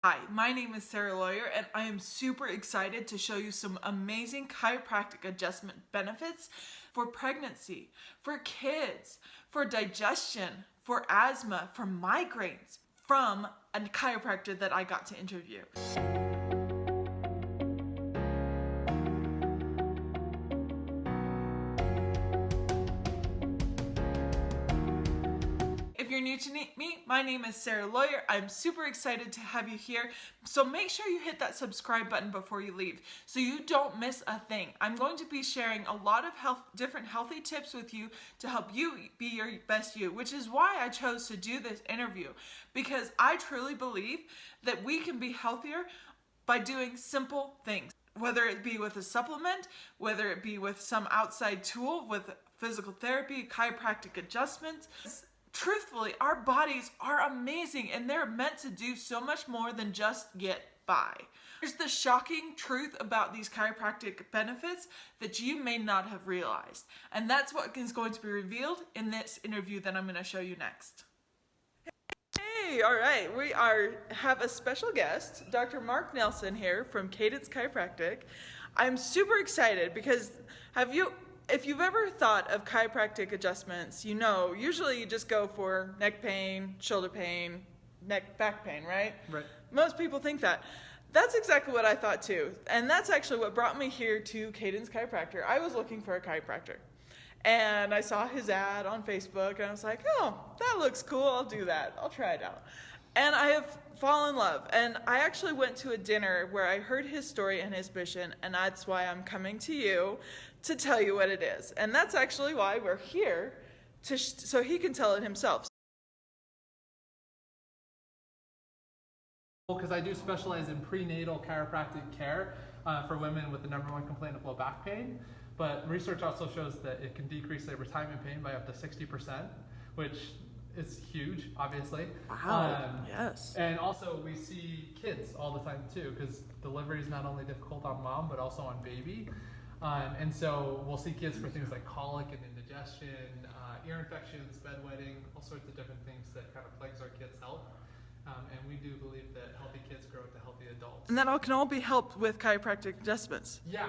Hi, my name is Sarah Lawyer, and I am super excited to show you some amazing chiropractic adjustment benefits for pregnancy, for kids, for digestion, for asthma, for migraines, from a chiropractor that I got to interview. If you're new to me, my name is Sarah Lawyer. I'm super excited to have you here. So make sure you hit that subscribe button before you leave so you don't miss a thing. I'm going to be sharing a lot of different healthy tips with you to help you be your best you, which is why I chose to do this interview, because I truly believe that we can be healthier by doing simple things, whether it be with a supplement, whether it be with some outside tool, with physical therapy, chiropractic adjustments. Truthfully, our bodies are amazing and they're meant to do so much more than just get by. Here's the shocking truth about these chiropractic benefits that you may not have realized. And that's what is going to be revealed in this interview that I'm going to show you next. Hey, all right, we have a special guest, Dr. Mark Nelson here from Cadence Chiropractic. I'm super excited because if you've ever thought of chiropractic adjustments, you know, usually you just go for neck pain, shoulder pain, back pain, right? Right. Most people think that. That's exactly what I thought too. And that's actually what brought me here to Cadence Chiropractor. I was looking for a chiropractor. And I saw his ad on Facebook and I was like, oh, that looks cool. I'll do that. I'll try it out. And I have fallen in love. And I actually went to a dinner where I heard his story and his mission, and that's why I'm coming to you to tell you what it is. And that's actually why we're here, so he can tell it himself. Because I do specialize in prenatal chiropractic care for women with the #1 complaint of low back pain. But research also shows that it can decrease labor time and pain by up to 60%, which is huge, obviously. Wow, yes. And also we see kids all the time too, because delivery is not only difficult on mom, but also on baby. And so we'll see kids for things like colic and indigestion, ear infections, bedwetting, all sorts of different things that kind of plagues our kids' health. And we do believe that healthy kids grow into healthy adults. And that all can be helped with chiropractic adjustments. Yeah,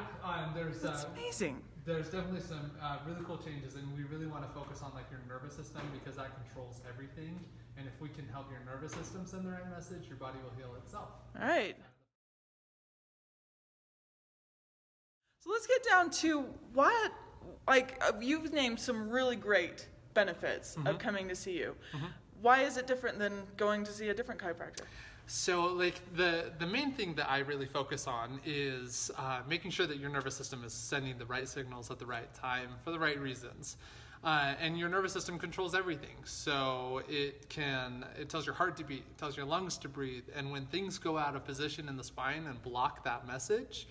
That's amazing. There's definitely some really cool changes, and we really want to focus on like your nervous system, because that controls everything. And if we can help your nervous system send the right message, your body will heal itself. All right. So let's get down to you've named some really great benefits of coming to see you. Why is it different than going to see a different chiropractor? So like the main thing that I really focus on is making sure that your nervous system is sending the right signals at the right time for the right reasons. And your nervous system controls everything. So it tells your heart to beat, it tells your lungs to breathe. And when things go out of position in the spine and block that message,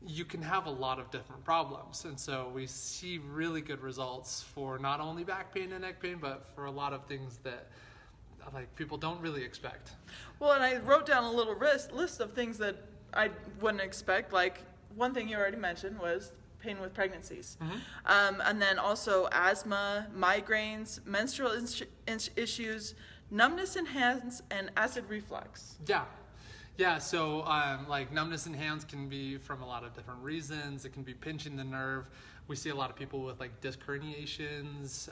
you can have a lot of different problems. And so we see really good results for not only back pain and neck pain, but for a lot of things that like people don't really expect. Well, and I wrote down a little list of things that I wouldn't expect. Like one thing you already mentioned was pain with pregnancies. And then also asthma, migraines, menstrual issues, numbness in hands, and acid reflux. Yeah, so like numbness in hands can be from a lot of different reasons. It can be pinching the nerve. We see a lot of people with like disc herniations,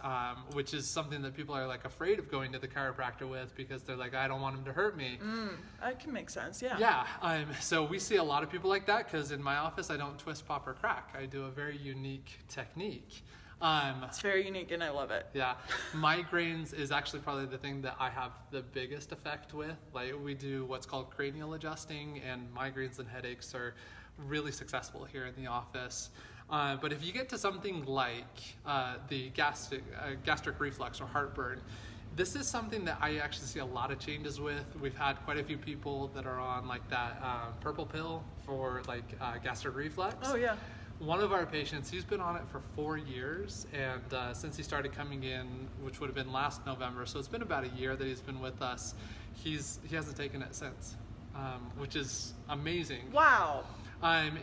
which is something that people are like afraid of going to the chiropractor with, because they're like, I don't want him to hurt me. That can make sense, yeah. Yeah, so we see a lot of people like that, because in my office I don't twist, pop, or crack. I do a very unique technique. It's very unique and I love it. Yeah, migraines is actually probably the thing that I have the biggest effect with. Like we do what's called cranial adjusting, and migraines and headaches are really successful here in the office. But if you get to something like the gastric reflux or heartburn, this is something that I actually see a lot of changes with. We've had quite a few people that are on like that purple pill for like gastric reflux. Oh yeah. One of our patients, he's been on it for 4 years, and since he started coming in, which would have been last November, so it's been about a year that he's been with us, he hasn't taken it since, which is amazing. Wow.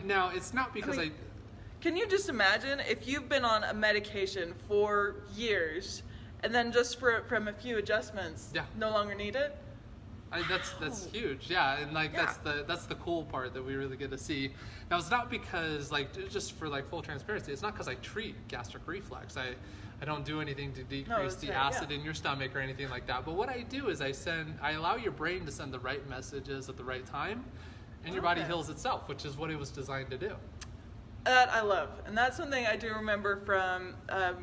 Now, it's not because Can you just imagine if you've been on a medication for years, and then just from a few adjustments, no longer need it? That's huge, yeah, and like Yeah. that's the cool part that we really get to see. Now it's not because like just for like full transparency, it's not because I treat gastric reflux. I don't do anything to decrease the acid in your stomach or anything like that. But what I do is I allow your brain to send the right messages at the right time, and your body heals itself, which is what it was designed to do. That I love, and that's something I do remember from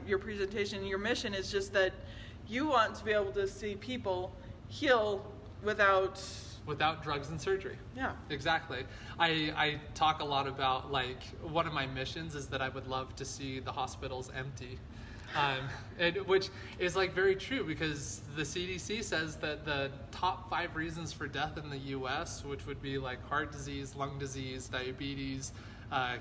your presentation. Your mission is just that you want to be able to see people heal without drugs and surgery. Yeah. Exactly. I talk a lot about, like, one of my missions is that I would love to see the hospitals empty. Which is like very true, because the CDC says that the top 5 reasons for death in the US, which would be like heart disease, lung disease, diabetes,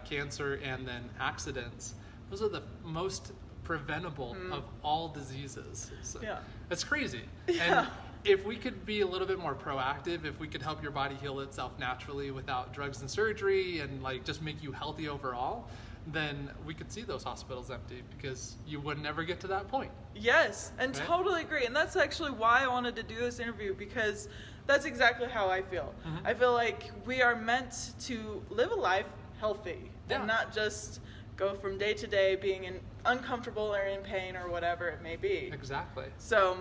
cancer, and then accidents, those are the most preventable of all diseases. So that's crazy. Yeah. And if we could be a little bit more proactive, if we could help your body heal itself naturally without drugs and surgery, and like just make you healthy overall, then we could see those hospitals empty, because you would never get to that point. Yes, and Right? totally agree. And that's actually why I wanted to do this interview, because that's exactly how I feel. I feel like we are meant to live a life healthy and not just go from day to day being uncomfortable or in pain or whatever it may be. Exactly. So,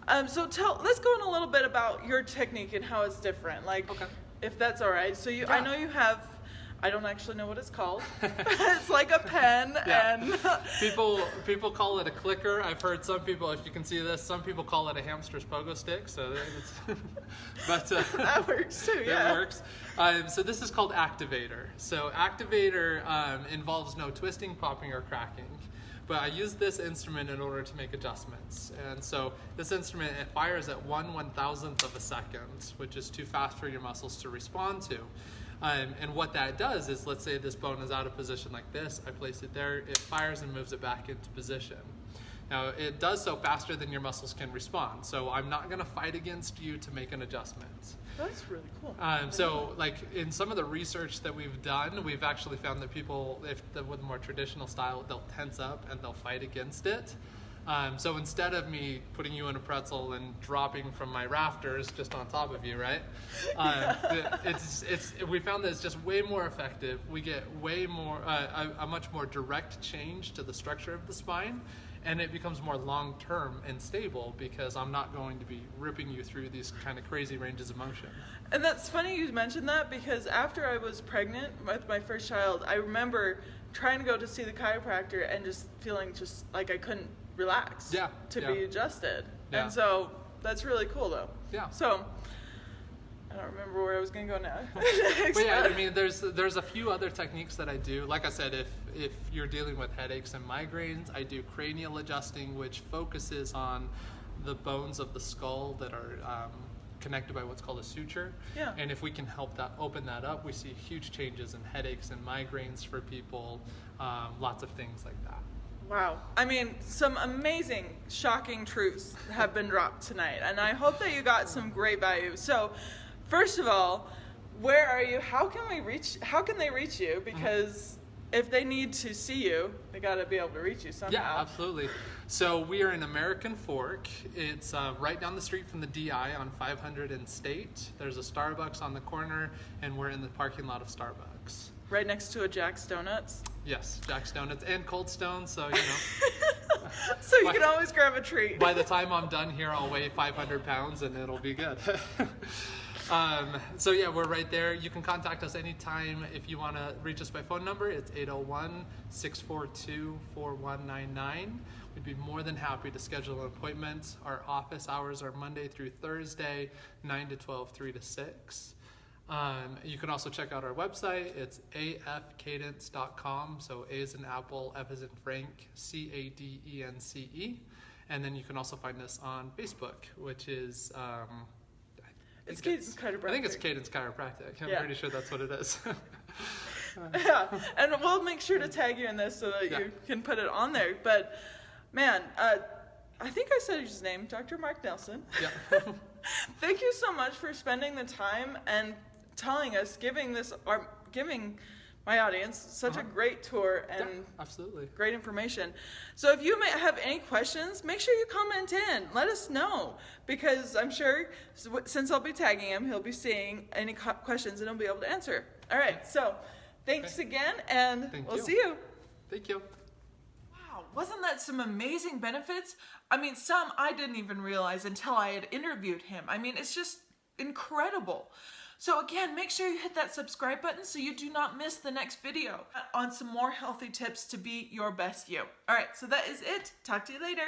let's go in a little bit about your technique and how it's different. Like, if that's all right. So I know you have. I don't actually know what it's called. It's like a pen, and people call it a clicker. I've heard some people, if you can see this, some people call it a hamster's pogo stick. So but that works too. Yeah, it works. So this is called activator. So activator involves no twisting, popping, or cracking. But I use this instrument in order to make adjustments. And so this instrument, it fires at 1/1000th of a second, which is too fast for your muscles to respond to. And what that does is, let's say this bone is out of position like this, I place it there, it fires and moves it back into position. Now, it does so faster than your muscles can respond, so I'm not going to fight against you to make an adjustment. That's really cool. So, like, in some of the research that we've done, we've actually found that people, with a more traditional style, they'll tense up and they'll fight against it. So instead of me putting you in a pretzel and dropping from my rafters just on top of you, right? We found that it's just way more effective. We get way more, a much more direct change to the structure of the spine, and it becomes more long-term and stable, because I'm not going to be ripping you through these kind of crazy ranges of motion. And that's funny you mentioned that, because after I was pregnant with my first child, I remember trying to go to see the chiropractor and just feeling just like I couldn't relax to be adjusted. And so that's really cool though. Yeah. So I don't remember where I was going to go now. But yeah, I mean, there's a few other techniques that I do. Like I said, if you're dealing with headaches and migraines, I do cranial adjusting, which focuses on the bones of the skull that are connected by what's called a suture. Yeah. And if we can help open that up, we see huge changes in headaches and migraines for people, lots of things like that. Wow. I mean, some amazing, shocking truths have been dropped tonight, and I hope that you got some great value. So, first of all, where are you? How can they reach you? Because if they need to see you, they got to be able to reach you somehow. Yeah, absolutely. So we are in American Fork. It's right down the street from the DI on 500 and State. There's a Starbucks on the corner, and we're in the parking lot of Starbucks. Right next to a Jack's Donuts? Yes, Jack's Donuts and Cold Stone, so you know. So you can always grab a treat. By the time I'm done here, I'll weigh 500 pounds and it'll be good. So yeah, we're right there. You can contact us anytime if you want to reach us by phone number. It's 801-642-4199. We'd be more than happy to schedule an appointment. Our office hours are Monday through Thursday, 9 to 12, 3 to 6. You can also check out our website. It's afcadence.com. So A is in Apple, F is in Frank, CADENCE. And then you can also find us on Facebook, which is... It's Cadence Chiropractic. I think it's Cadence Chiropractic. I'm pretty sure that's what it is. Yeah, and we'll make sure to tag you in this so that you can put it on there. But, man, I think I said his name, Dr. Mark Nelson. Yeah. Thank you so much for spending the time and telling us, giving my audience. Such a great tour and absolutely great information. So if you may have any questions, make sure you comment in. Let us know, because I'm sure since I'll be tagging him, he'll be seeing any questions and he'll be able to answer. All right, so thanks again, and we'll see you. Thank you. Wow, wasn't that some amazing benefits? I mean, some I didn't even realize until I had interviewed him. I mean, it's just incredible. So again, make sure you hit that subscribe button so you do not miss the next video on some more healthy tips to be your best you. All right, so that is it. Talk to you later.